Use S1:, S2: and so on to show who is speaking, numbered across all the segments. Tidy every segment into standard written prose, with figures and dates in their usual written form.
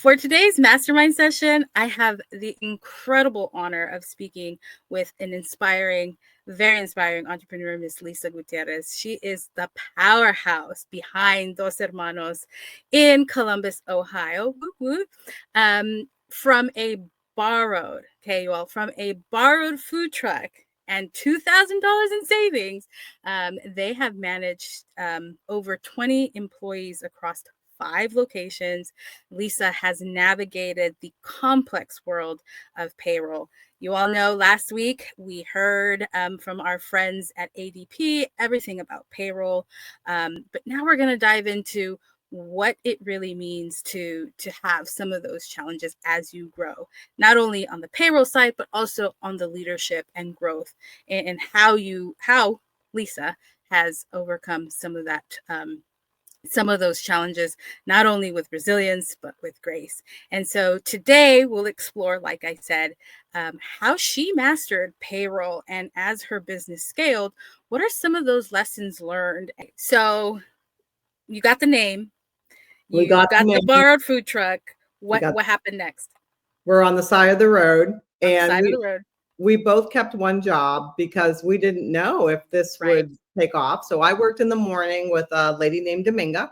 S1: For today's mastermind session, I have the incredible honor of speaking with an inspiring, very inspiring entrepreneur, Miss Lisa Gutierrez. She is the powerhouse behind Dos Hermanos in Columbus, Ohio. From a from a borrowed food truck and $2,000 in savings, they have managed over 20 employees across 5 locations. Lisa has navigated the complex world of payroll. You all know last week we heard from our friends at ADP everything about payroll, but now we're going to dive into what it really means to have some of those challenges as you grow, not only on the payroll side, but also on the leadership and growth, and how Lisa has overcome some of that. Some of those challenges, not only with resilience, but with grace. And so today we'll explore, like I said, how she mastered payroll, and as her business scaled, what are some of those lessons learned? So you got the name,
S2: We
S1: you
S2: got
S1: the borrowed food truck. What happened next?
S2: We're on the side of the road, and we both kept one job because we didn't know if this would take off. So I worked in the morning with a lady named Dominga.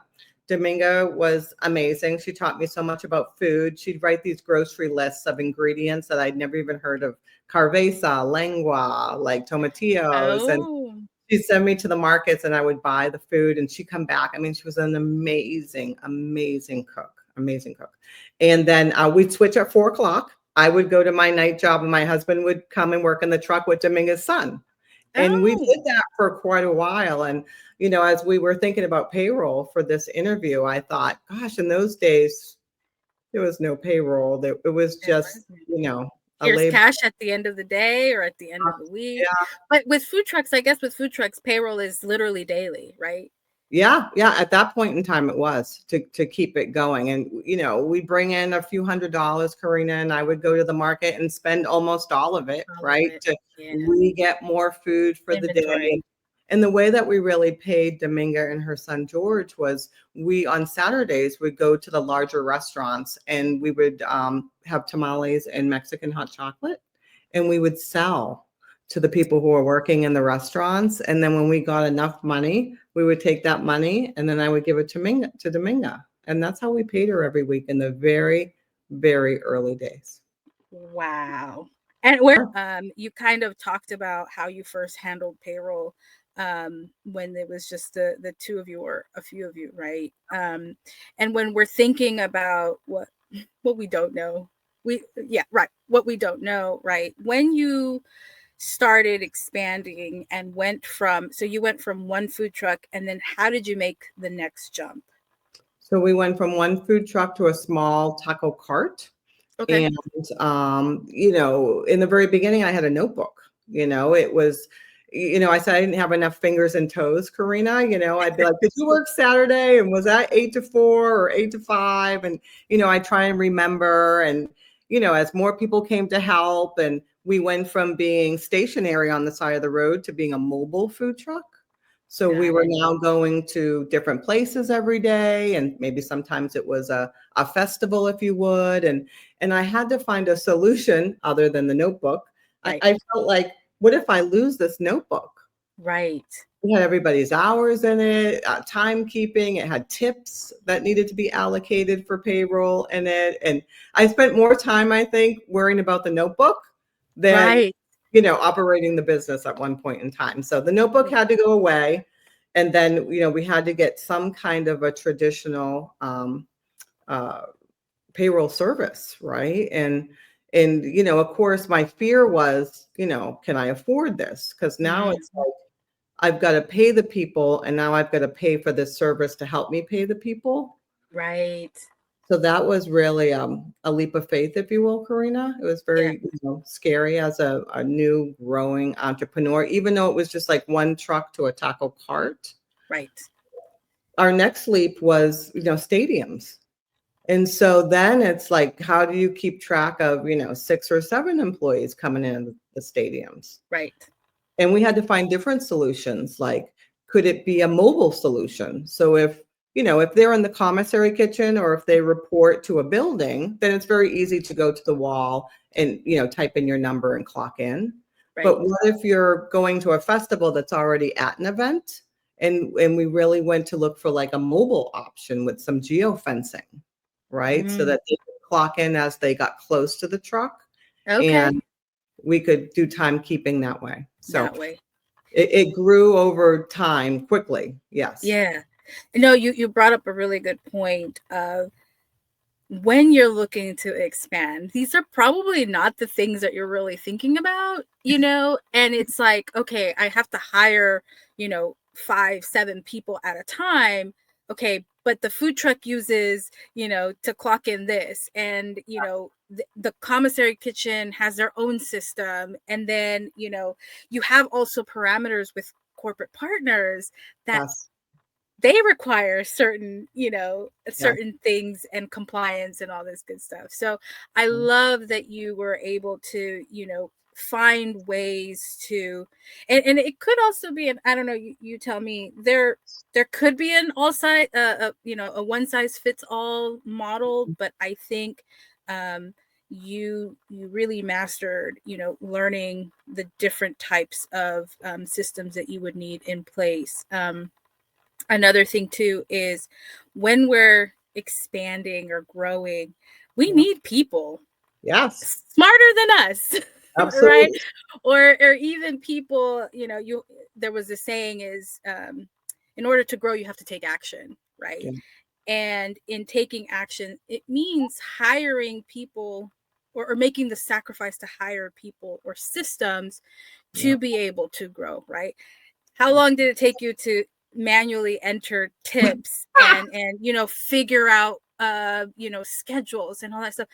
S2: Dominga was amazing. She taught me so much about food. She'd write these grocery lists of ingredients that I'd never even heard of. Carvesa, lengua, like tomatillos. And she'd send me to the markets and I would buy the food and she'd come back. I mean, she was an amazing, amazing cook. Amazing cook. And then we'd switch at 4:00. I would go to my night job and my husband would come and work in the truck with Dominga's son. And we did that for quite a while. And, you know, as we were thinking about payroll for this interview, I thought, gosh, in those days, there was no payroll. It was just, you know,
S1: here's cash at the end of the day or at the end of the week. Yeah. But with food trucks, I guess with food trucks, payroll is literally daily, right?
S2: Yeah. At that point in time, it was to keep it going. And, you know, we bring in a few $100s, Karina, and I would go to the market and spend almost all of it, We get more food for the day. And the way that we really paid Dominga and her son, George, was we on Saturdays would go to the larger restaurants and we would have tamales and Mexican hot chocolate. And we would sell to the people who are working in the restaurants. And then when we got enough money, we would take that money and then I would give it to Dominga. And that's how we paid her every week in the very, very early days.
S1: Wow. And where you kind of talked about how you first handled payroll when it was just the two of you or a few of you, right? And when we're thinking about what we don't know, what we don't know, right? When you started expanding and you went from one food truck, and then how did you make the next jump?
S2: So we went from one food truck to a small taco cart. Okay. And, you know, in the very beginning, I had a notebook. You know, it was, you know, I said I didn't have enough fingers and toes, Karina. You know, I'd be like, did you work Saturday? And was that 8 to 4 or 8 to 5? And, you know, I try and remember. And, you know, as more people came to help, and we went from being stationary on the side of the road to being a mobile food truck. So we were now going to different places every day, and maybe sometimes it was a festival, if you would. And I had to find a solution other than the notebook. I felt like, what if I lose this notebook?
S1: Right.
S2: It had everybody's hours in it, timekeeping. It had tips that needed to be allocated for payroll in it. And I spent more time, I think, worrying about the notebook than, you know, operating the business at one point in time. So the notebook had to go away. And then, you know, we had to get some kind of a traditional payroll service, right? And, you know, of course, my fear was, you know, can I afford this? Because now it's like, I've got to pay the people, and now I've got to pay for this service to help me pay the people.
S1: Right.
S2: So that was really a leap of faith, if you will, Karina. It was very scary as a new growing entrepreneur, even though it was just like one truck to a taco cart.
S1: Right.
S2: Our next leap was, you know, stadiums. And so then it's like, how do you keep track of, you know, 6 or 7 employees coming in the stadiums?
S1: Right.
S2: And we had to find different solutions. Like, could it be a mobile solution? So if if they're in the commissary kitchen or if they report to a building, then it's very easy to go to the wall and, type in your number and clock in. Right. But what if you're going to a festival that's already at an event and we really went to look for like a mobile option with some geofencing, right? So that they could clock in as they got close to the truck. Okay. And we could do timekeeping that way. So that way. It grew over time quickly. Yes.
S1: Yeah. No, you brought up a really good point of when you're looking to expand, these are probably not the things that you're really thinking about, and it's like, okay, I have to hire, 5-7 people at a time. Okay, but the food truck uses, to clock in this, and, the commissary kitchen has their own system. And then, you have also parameters with corporate partners that they require certain, certain things and compliance and all this good stuff. So I love that you were able to, find ways to, and it could also be I don't know, you tell me, there could be an all side, a one size fits all model, but I think you really mastered, learning the different types of systems that you would need in place. Another thing too is when we're expanding or growing, we need people.
S2: Yes.
S1: Smarter than us.
S2: Absolutely.
S1: Right? Or even people, there was a saying is, in order to grow, you have to take action, right? Yeah. And in taking action, it means hiring people or making the sacrifice to hire people or systems to be able to grow, right? How long did it take you to manually enter tips and figure out schedules and all that stuff?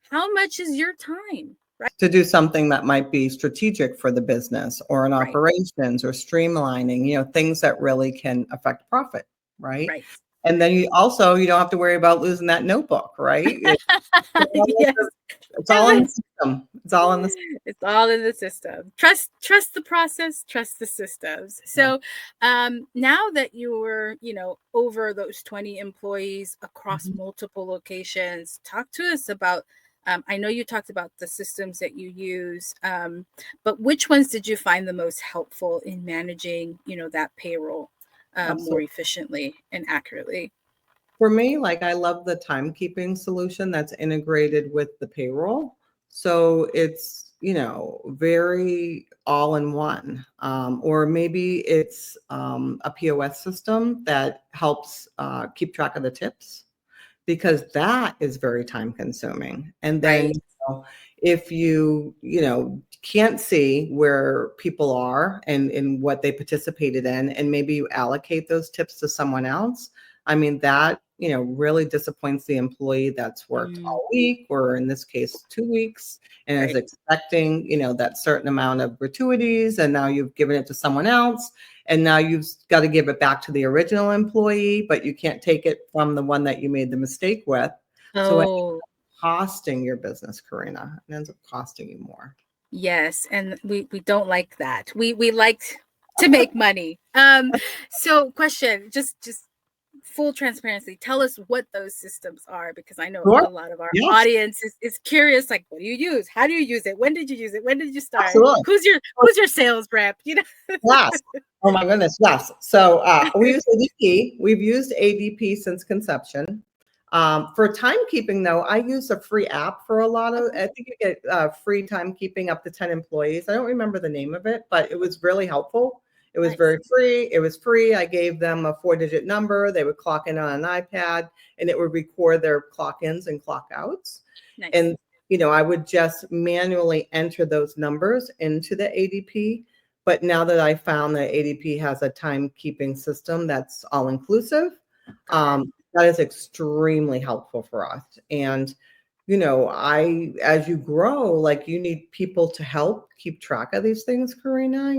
S1: How much is your time, right?
S2: To do something that might be strategic for the business or in operations or streamlining, things that really can affect profit, right? Right. And then you don't have to worry about losing that notebook, right?
S1: Yes.
S2: It's all in the system. It's all in the system.
S1: It's all in the system. Trust the process, trust the systems. So now that you're, over those 20 employees across multiple locations, talk to us about, I know you talked about the systems that you use, but which ones did you find the most helpful in managing, that payroll more efficiently and accurately?
S2: For me, I love the timekeeping solution that's integrated with the payroll. So it's, very all in one. Or maybe it's a POS system that helps keep track of the tips, because that is very time consuming. And then if you, can't see where people are and what they participated in, and maybe you allocate those tips to someone else, I mean, that, really disappoints the employee that's worked all week, or in this case, 2 weeks, and is expecting, that certain amount of gratuities, and now you've given it to someone else, and now you've got to give it back to the original employee, but you can't take it from the one that you made the mistake with. So it ends up costing your business, Karina. It ends up costing you more.
S1: Yes, and we don't like that. We like to make money. So question, just full transparency, tell us what those systems are, because I know a lot of our audience is curious, like, what do you use? How do you use it? When did you use it? When did you start? Absolutely. Who's your sales rep?
S2: Yes. Oh my goodness. Yes. So we use ADP. We've used ADP since conception. For timekeeping, though, I use a free app for a lot of, I think you get free timekeeping up to 10 employees. I don't remember the name of it, but it was really helpful. It was very free. It was free. I gave them a 4-digit number. They would clock in on an iPad, and it would record their clock ins and clock outs. Nice. And, I would just manually enter those numbers into the ADP. But now that I found that ADP has a timekeeping system that's all inclusive, that is extremely helpful for us. And, as you grow, you need people to help keep track of these things, Karina.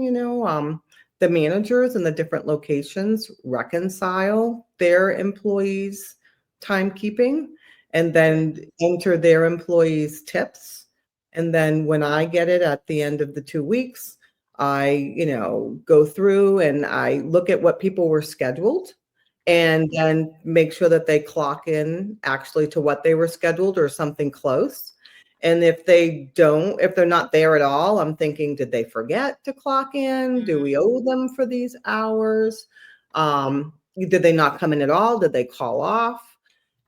S2: The managers in the different locations reconcile their employees' timekeeping and then enter their employees' tips. And then when I get it at the end of the 2 weeks, I, go through and I look at what people were scheduled. and then make sure that they clock in actually to what they were scheduled or something close. And if they're not there at all, I'm thinking, did they forget to clock in? Do we owe them for these hours? Did they not come in at all? Did they call off?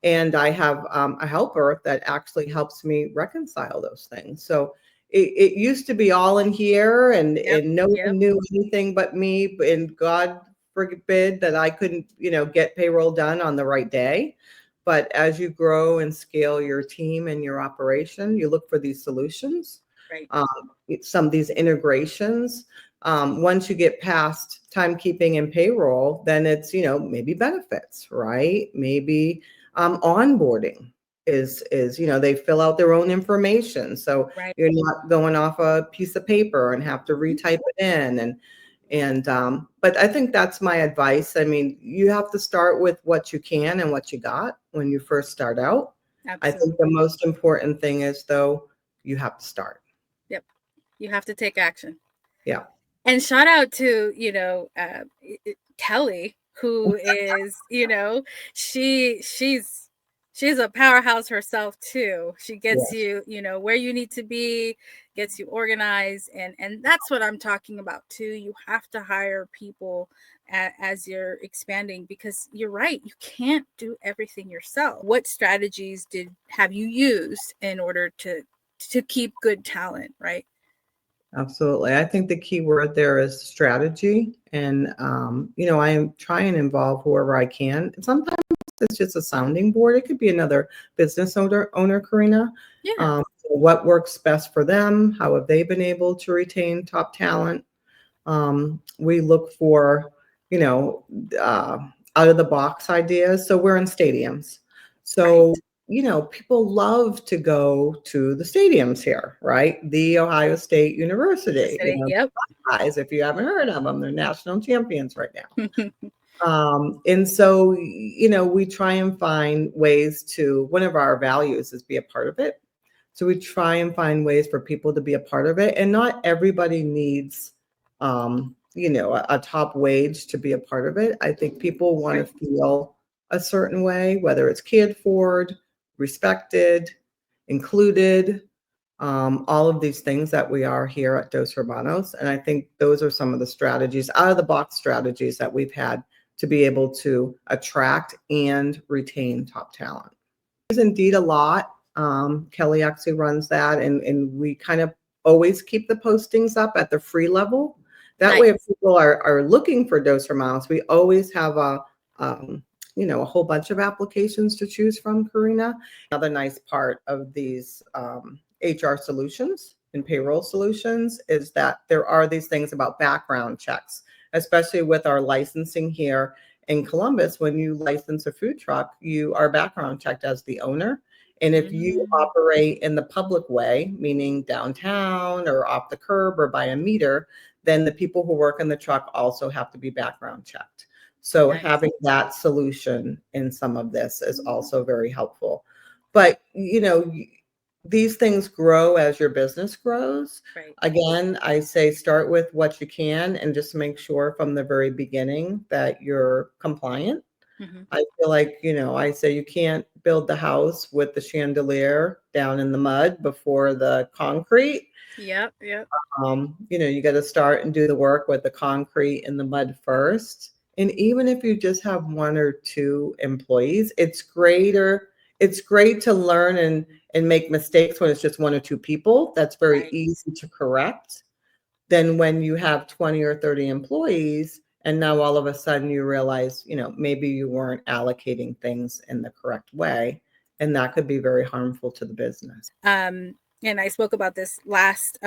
S2: And I have a helper that actually helps me reconcile those things. So it used to be all in here, and no one knew anything but me. And God forbid that I couldn't, get payroll done on the right day. But as you grow and scale your team and your operation, you look for these solutions, some of these integrations. Once you get past timekeeping and payroll, then it's, maybe benefits, right? Maybe onboarding is they fill out their own information. So you're not going off a piece of paper and have to retype it in. But I think that's my advice. I mean, you have to start with what you can and what you got when you first start out. Absolutely. I think the most important thing is, though, you have to start. Yep.
S1: You have to take action.
S2: Yeah.
S1: And shout out to, Kelly, who is, she's a powerhouse herself too. She gets you, where you need to be, gets you organized. And that's what I'm talking about too. You have to hire people as you're expanding, because you're right. You can't do everything yourself. What strategies have you used in order to keep good talent, right?
S2: Absolutely. I think the key word there is strategy. And, I am trying and involve whoever I can. Sometimes it's just a sounding board. It could be another business owner, Karina.
S1: Yeah.
S2: What works best for them? How have they been able to retain top talent? We look for, out of the box ideas. So we're in stadiums. So people love to go to the stadiums here, right? The Ohio State University. Guys, if you haven't heard of them, they're national champions right now. And so, we try and find ways to, one of our values is be a part of it. So we try and find ways for people to be a part of it. And not everybody needs, a top wage to be a part of it. I think people want to feel a certain way, whether it's cared for, respected, included, all of these things that we are here at Dos Hermanos. And I think those are some of the strategies, out of the box strategies that we've had to be able to attract and retain top talent. There's indeed a lot. Kelly actually runs that, and we kind of always keep the postings up at the free level. That way, if people are looking for Dos Hermanos, we always have a whole bunch of applications to choose from, Karina. Another nice part of these HR solutions and payroll solutions is that there are these things about background checks, especially with our licensing here in Columbus. When you license a food truck, you are background checked as the owner. And if you operate in the public way, meaning downtown or off the curb or by a meter, then the people who work in the truck also have to be background checked. So having that solution in some of this is also very helpful. But, these things grow as your business grows. Again, I say start with what you can and just make sure from the very beginning that you're compliant. I feel like, I say you can't build the house with the chandelier down in the mud before the concrete.
S1: Yep.
S2: You got to start and do the work with the concrete and the mud first. And even if you just have one or two employees, it's great to learn and make mistakes when it's just one or two people. That's very easy to correct. Then when you have 20 or 30 employees, and now all of a sudden you realize, maybe you weren't allocating things in the correct way, and that could be very harmful to the business.
S1: And I spoke about this last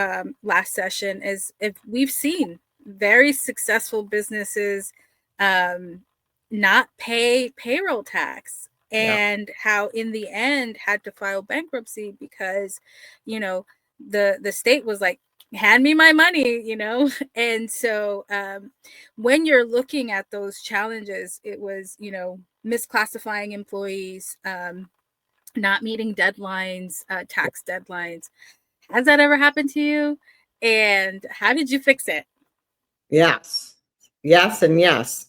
S1: session, is if we've seen very successful businesses not pay payroll tax, and how in the end had to file bankruptcy because, the state was like, hand me my money, And so when you're looking at those challenges, it was, misclassifying employees, not meeting deadlines, tax deadlines. Has that ever happened to you? And how did you fix it?
S2: Yes. Yes and yes.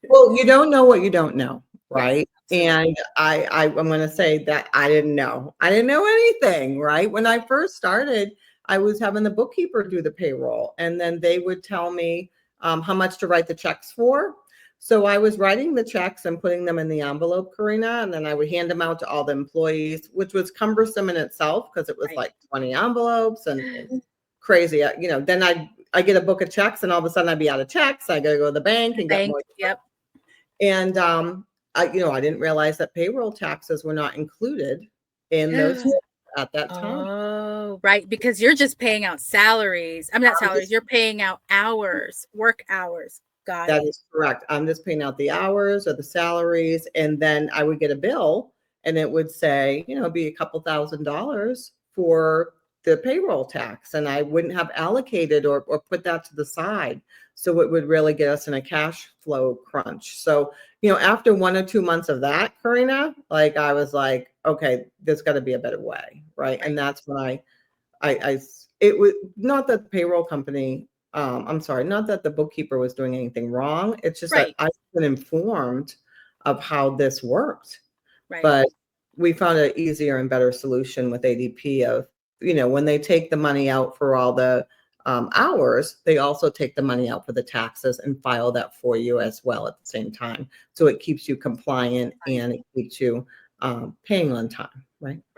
S2: Well, you don't know what you don't know, right?
S1: Yes,
S2: and I'm going to say that I didn't know anything, right? When I first started, I was having the bookkeeper do the payroll, and then they would tell me how much to write the checks for. So I was writing the checks and putting them in the envelope, Karina, and then I would hand them out to all the employees, which was cumbersome in itself because it was like 20 envelopes and crazy. Then I get a book of checks, and all of a sudden I'd be out of checks. I got to go to the bank and get more.
S1: Yep.
S2: And I didn't realize that payroll taxes were not included in those at that time.
S1: Oh, right. Because you're just paying out salaries. I'm not salaries. You're paying out hours, work hours. Got it.
S2: That is correct. I'm just paying out the hours or the salaries. And then I would get a bill and it would say, be a couple $1,000s for the payroll tax. And I wouldn't have allocated or put that to the side. So it would really get us in a cash flow crunch. So, after 1 or 2 months of that, Karina, like I was like, okay, there's got to be a better way. Right. And that's when it was not that the payroll company, I'm sorry, not that the bookkeeper was doing anything wrong. It's just that I've been informed of how this worked. But we found an easier and better solution with ADP of, when they take the money out for all the hours, they also take the money out for the taxes and file that for you as well at the same time. So it keeps you compliant and it keeps you paying on time, right?